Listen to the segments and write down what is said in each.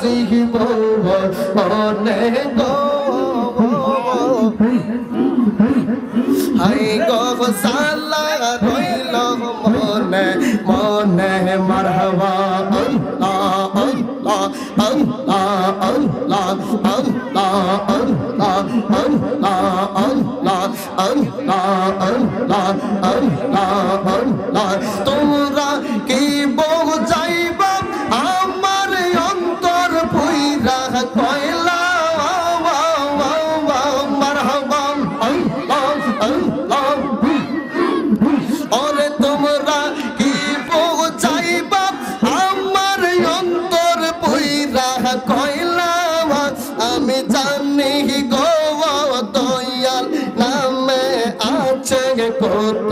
জীব মনে গো হাই গো সালা রইল মনে মনে মারহাবা আল্লাহ আল্লাহ আল্লাহ আল্লাহ আল্লাহ আল্লাহ আল্লাহ আল্লাহ আল্লাহ আল্লাহ তোমরা কি বোঝাইবা আমার অন্তর পুইরা কয়লা মারহাবা আল্লাহ আল্লাহ ওরে তোমরা কি বোঝাইবা আমার অন্তর পুইরা কয়লা আমি জানি গো দয়াল নামে আছে কত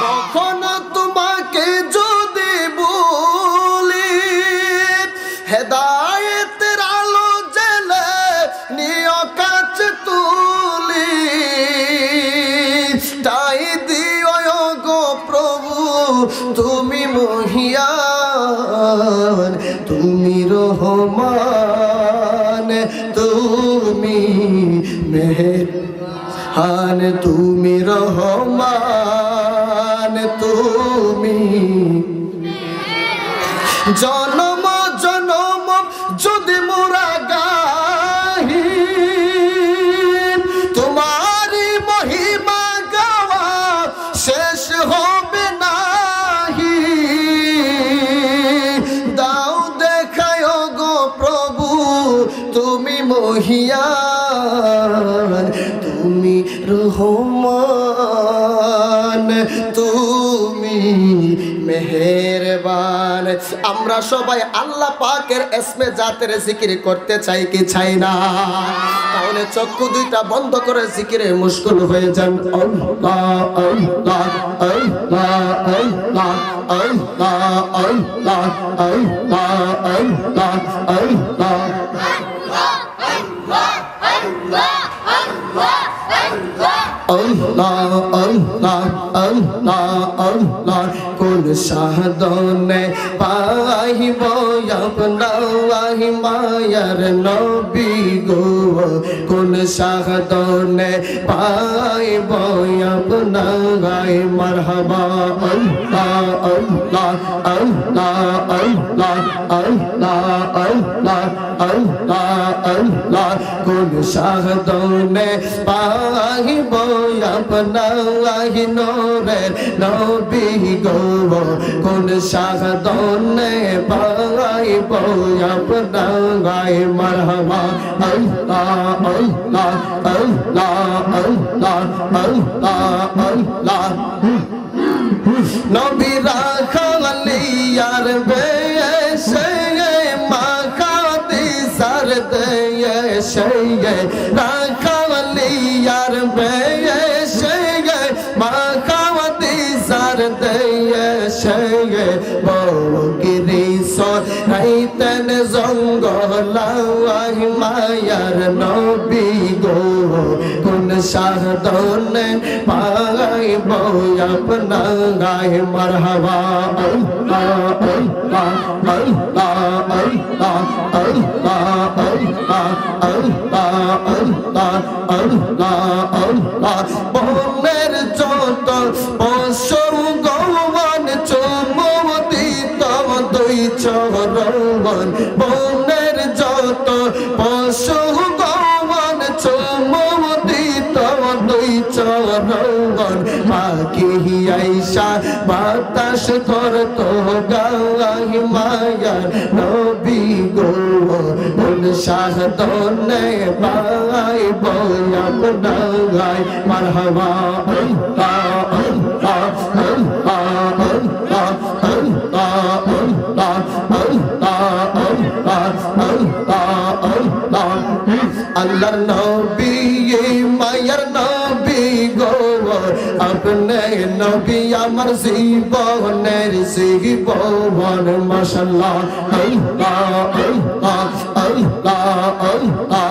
কখনো তোমাকে যদি বলি হেদায়েতের আলো জেলে নিয় কাছে তুলি তাই দিও গো প্রভু তুমি মহিয়ান তুমি রহমান তুমি মেহেরবান তুমি রহমান তুমি জনম জনম যদি মোরা গাহি তোমারি মহিমা গাওয়া শেষ হবে নাহি দাও দেখায় গো প্রভু তুমি মহিয়ান তুমি রহমান তুমি মেহেরবান আমরা সবাই আল্লাহ পাকের ইসমে জাতের জিকির করতে চাই কি চাই না তাহলে চক্ষু দুইটা বন্ধ করে জিকিরে মুশগুল হয়ে যান আল্লাহ আল্লাহ আল্লাহ আল্লাহ আল্লাহ আল্লাহ আল্লাহ আল্লাহ আল্লাহ আল্লাহ আল্লাহ আল্লাহ আল্লাহ কোন সাধনে পাইব আপনার মায়ার নবী গো কোন সাধনে পাইব আপনার মারহাবা আল্লাহ আল্লাহ আল্লাহ আল্লাহ আল্লাহ আল্লাহ আল্লাহ আল্লাহ কোন সাধনে পাইব আপনার নূরের নবী গো কোন সাধনে পাইব আপনার মারহাবা আল্লাহ আল্লাহ আল্লাহ আল্লাহ আল্লাহ আল্লাহ নবী রাখালিয়ার বেশে মাখাতি সার দেশে রাখালিয়ার বেশে মাখাতি সার দেশে বগিরি সরাইতেন জঙ্গলায় মায়ার নবী গো কোন সাধনে পাইব আপনার মারহাবা আল্লাহ আল্লাহ আল্লাহ আল্লাহ আল্লাহ আল্লাহ আল্লাহ আল্লাহ আল্লাহ বনের যত পশু গৌবন চুমুদিত দুই চরণ বনের যত পশু গৌবন চুমুদিত দুই চরণ পাখি আইসা বাতাস করত গাই মায়ার নবী গো কোন সাধনে পাইব আপনার মারহাবা আল্লাহ আল্লাহ আল্লাহ আল্লাহ আল্লাহ আল্লাহ আল্লাহ আল্লাহ আল্লাহ আল্লাহর নবী মায়ার নবী গো আপনি নবী আমার জীবনের জীবন মাশাআল্লাহ আল্লাহ আল্লাহ আল্লাহ আল্লাহ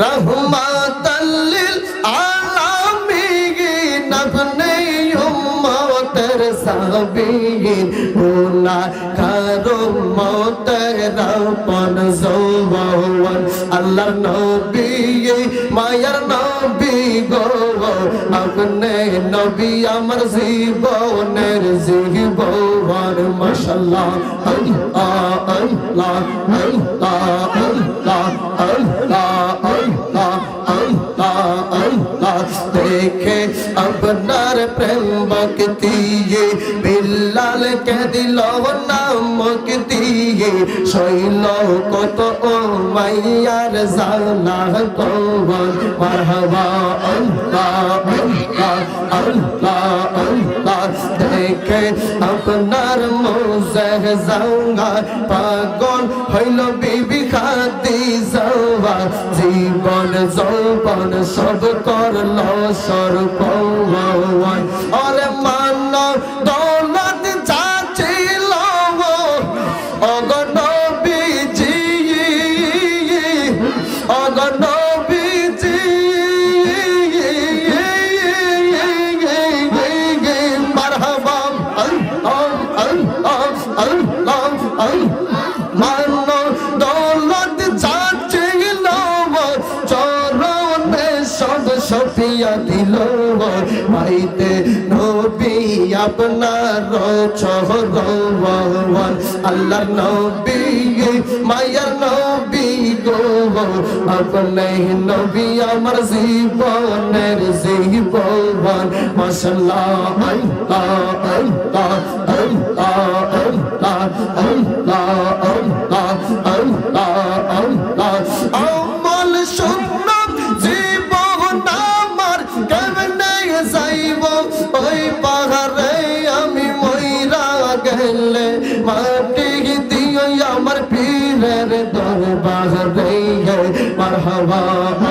রহমত নবীর গুনাহগার উম্মতেরা পন জওয়ান আল্লাহর নবী মায়ার নবী গো আপনি নবী আমার জীবনের জীবন মাশাআল্লাহ আল্লাহ আল্লাহ আল্লাহ আল্লাহ আল্লাহ আল্লাহ আল্লাহ আল্লাহ দেখে আপনার প্রেম ভক্তি বিল্লাল কে দিল নাম দিয়ে শৈল কত ও মাইয়ার জানা কবর মারহাবা আল্লাহ আল্লাহ আল্লাহ আল্লাহ দেখে আপনার মুজেহজাঙ্গা পাগল হইল বিবি খাদিজা জীবন যৌবন সব করল সর্বমান আরে মান দৌলত চাচিল অগনবীজি অগনবীজি মারহাবা আল্লাহ আল্লাহ আল্লাহ মান দৌলত চাচিল চরণে সব সফিয়া দিল মাইতে নবী আপনার চরণ আল্লাহ নবী মায়ার নবী গো আপনি নবী আমার জীবনের জীবন মাশাআল্লাহ আল্লাহ আল্লাহ আল্লাহ আল্লাহ আল্লাহ আল্লাহ আল্লাহ আল্লাহ আমল শূন্য জীবন আমার কেমনে যাইব ওই পাহাড়ে আমি মইরা গেলে মাটি দিও আমার পীরের দরবারে মারহাবা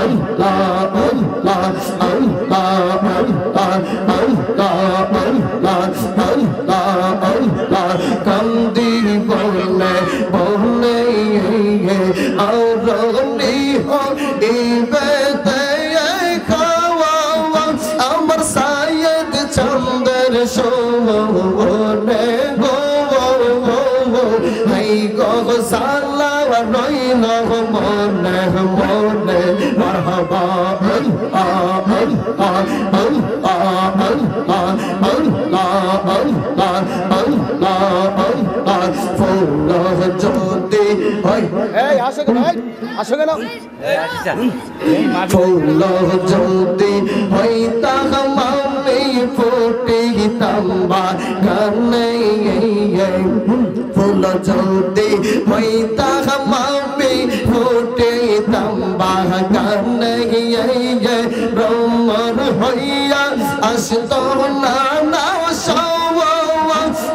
আল্লাহ আল্লাহ আল্লাহ আল্লাহ আল্লাহ আল্লাহ আল্লাহ আল্লাহ কান্দি বলে বলে আরনি হো ইবেতে খাওয়া আমার সাইয়দ চন্দ্র সোনে গো হাই গো সালা রইল মনে মনে মারহাবা আল্লাহ আল্লাহ আল্লাহ আল্লাহ আল্লাহ আল্লাহ আল্লাহ আল্লাহ ফুল যদি হয় এই আসো কেন ফুল যদি হইতা মামি ফুটিতাম বাগানে ফুল যদি হইতা মামি ফুটিতাম বাগানে রমর হইয়া আসত না না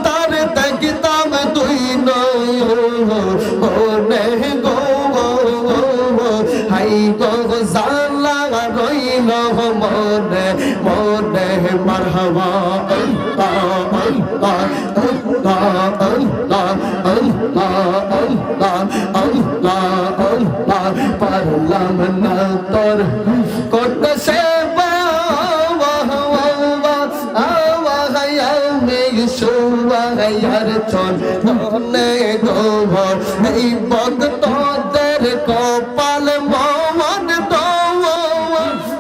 তার দেখিতাম দুই নয়নে গো হাই গো জালা রইল মনে মনে মারহাবা আল্লাহ আল্লাহ আল্লাহ আল্লাহ আল্লাহ আল্লাহ আল্লাহ পারলাম না তোর করতে সেবা সুবাইয়ার চরণে গোবর এই ভক্তদের কপাল মন দোয়া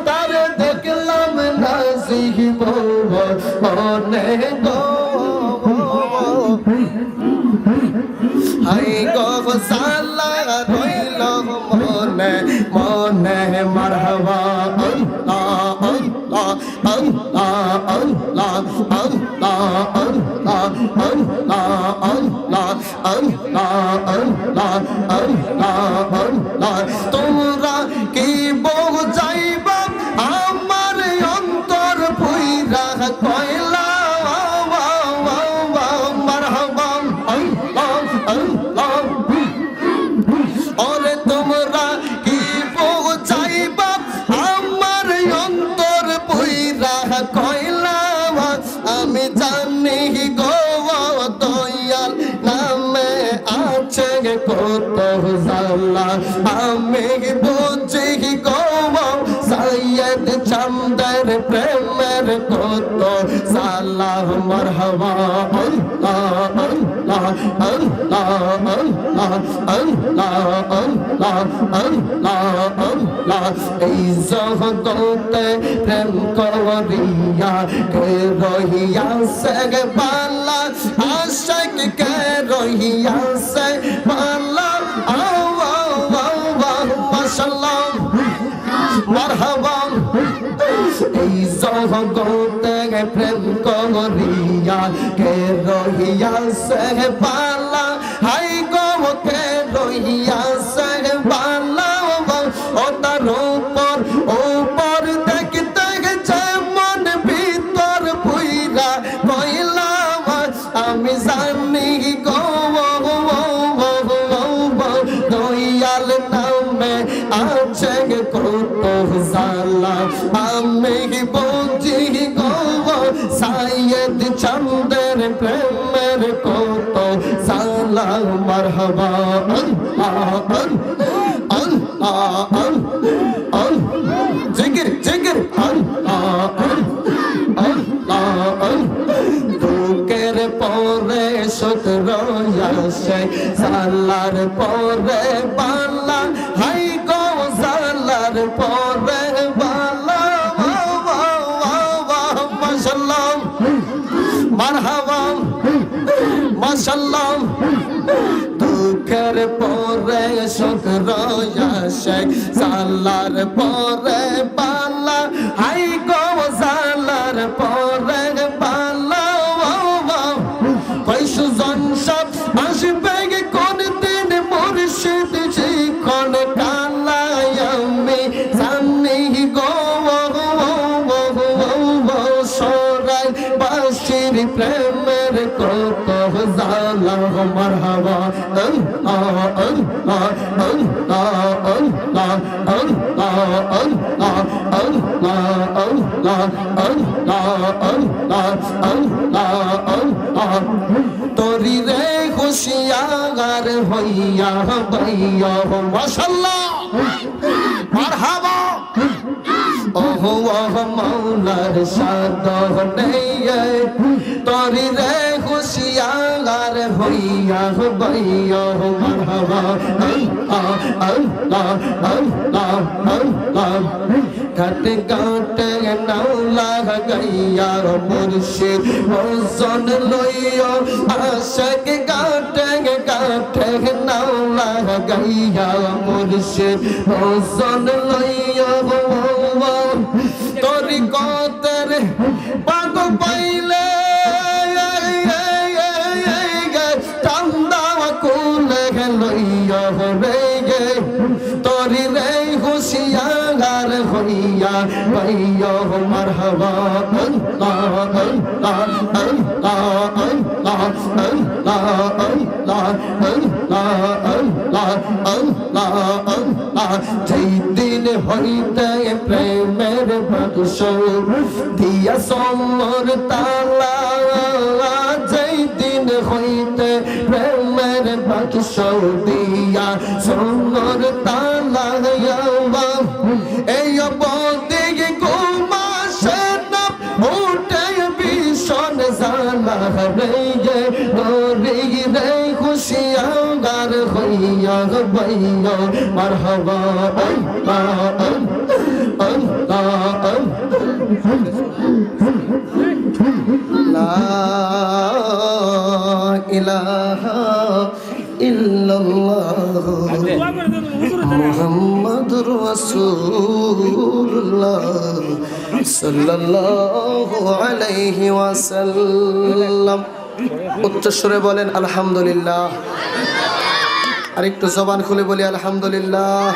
তার দেখলাম নাসিব মনে গো হাই গো সালা রইল মনে মনে মারহাবা আল্লাহ আল্লাহ আল্লাহ আল্লাহ আল্লাহ আল্লাহ আল্লাহ আল্লাহ আল্লাহ আল্লাহ তোমরা কি বুঝাইবা আমার অন্তর পুইরা কয়লা মারহাবা আল্লাহ আল্লাহ ওরে তোমরা কি বুঝাইবা আমার অন্তর পুইরা কয়লা আমি জানি গো দয়াল নামে আছে কত জালা আমি বুঝি গো সাইয়দ চন্দ্র প্রেমের কত সালাম মারহাবা আল্লাহ আল্লাহ আল্লাহ আল্লাহ আল্লাহ আল্লাহ আল্লাহ আল্লাহ এই জগতে প্রেম করিয়া কে রহিয়াছে বালা আশিক কে রহিয়াছে বালা মাশাআল্লাহ মারহাবা এই জগতে প্রেম করিয়া কে রহিয়াছে বালা হাই গো কে রহিয়াছে বালা ও তার উপর উপর দেখতে যেমন ভিতর পুইরা কইলাম আমি জানি গো দয়াল নামে আছে কত জালা আমি বুঝি গো সাইয়েদ চন্দের প্রেমের কত জালা মারহাবা আল্লাহ আল্লাহ আল্লাহ জিকির জিকির আল্লাহ আল্লাহ দুঃখের পরে সুখ রয়াসে সালার পরে বালা হাই গো সালার পরে বালা মাশাআল্লাহ মারহাবা মাশাআল্লাহ দুঃখের পরে সুখ রয়াসে সালার পরে বালা হাই গো সালার পরে বালা কয়জন সব আসবে কোন দিন মুর্শিদ শিখন কালাই আমি জানি গো সরাই বাসির প্রেমের কত জালা মারহাবা আল্লাহ আল্লাহ আল্লাহ আল্লাহ আল্লাহ আল্লাহ আল্লাহ আল্লাহ আল্লাহ আল্লাহ আল্লাহ আল্লাহ তোরি রে খুশিয়ার হইয়া বাইয়া মাশাআল্লাহ মারহাবা ওহো ওহ মাওলার সাদনে তোরি রে খুশিয়ার হইয়া বাইয়া মারহাবা আল্লাহ আল্লাহ আল্লাহ আল্লাহ ঘাটে ঘাটে নাওলা গাইয়া মুর্শিদ ওজন লইয়া আশিক ঘাটে ঘাটে নাওলা গাইয়া মুর্শিদ ওজন লইয়া তোরি কতের পাগল পাইলে টান্দাওয়া কুলে লইয়া রে তোরি রে হুশিয়ার হইয়া বাইয়া মারহাবা আল্লাহ আল্লাহ আল্লাহ আল্লাহ আল্লাহ আল্লাহ আল্লাহ আল্লাহ আল্লাহ আল্লাহ যেই দিন হইতে প্রেমের বাক্স দিয়া সমর তালা যেই দিন হইতে প্রেমের বাক্স দিয়া সমর তালা এই অবদিকে ঘুমাসে না উঠে ভীষণ জালা রে রে রে খুশিয়ার হইয়া বাইয়া মারহাবা আল্লাহ আল্লাহ লা ইলাহা ইল্লাল্লাহ মুহাম্মাদুর রাসূলুল্লাহ সাল্লাল্লাহু আলাইহি ওয়াসাল্লাম। উচ্চস্বরে বলেন আলহামদুলিল্লাহ। আর একটু জবান খুলে বলি আলহামদুলিল্লাহ।